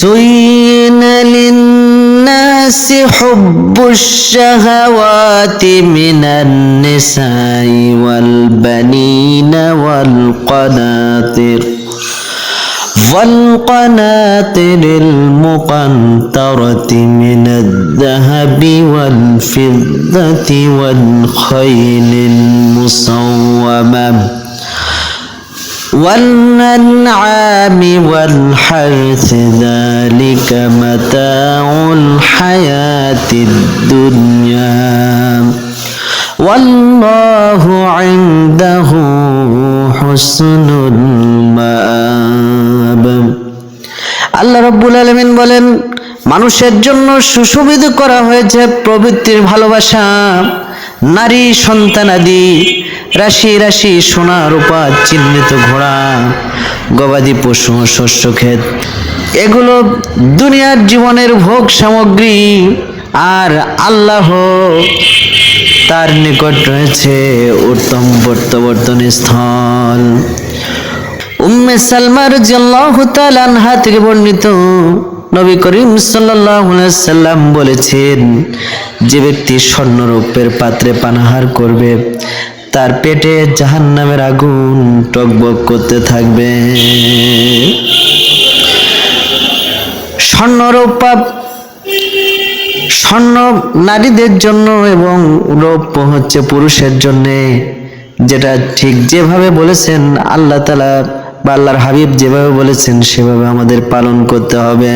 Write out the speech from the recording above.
زين للناس حب الشهوات من النساء والبنين والقناطر المقنطرة من الذهب والفضة والخيل المسومة والأنعام والحرث ذلك متاع الحياة الدنيا والله عنده حسن المآب। আল্লাহ রাব্বুল আলামিন বলেন, মানুষের জন্য সুশোভিত করা হয়েছে প্রবৃত্তির ভালোবাসা, নারী সন্তানাদি, রাশি রাশি সোনা রূপা চিহ্নিত ঘোড়া, গবাদি পশু, শস্য ক্ষেত, এগুলো দুনিয়ার জীবনের ভোগ সামগ্রী। আর আল্লাহ তার নিকট রয়েছে উত্তম প্রত্যাবর্তন স্থল। উম্মে সালমা রাদিয়াল্লাহু তাআলা আনহা থেকে বর্ণিত, নবী করিম সাল্লাল্লাহু আলাইহি ওয়াসাল্লাম বলেছেন, যে ব্যক্তি স্বর্ণরূপের পাত্রে পানাহার করবে তার পেটে জাহান্নামের আগুন টকবক করতে থাকবে। স্বর্ণ নারীদের জন্য এবং রৌপ্য হচ্ছে পুরুষের জন্য, যেটা ঠিক যেভাবে বলেছেন আল্লাহ তাআলা বা আল্লাহর হাবিব যেভাবে বলেছেন সেভাবে আমাদের পালন করতে হবে।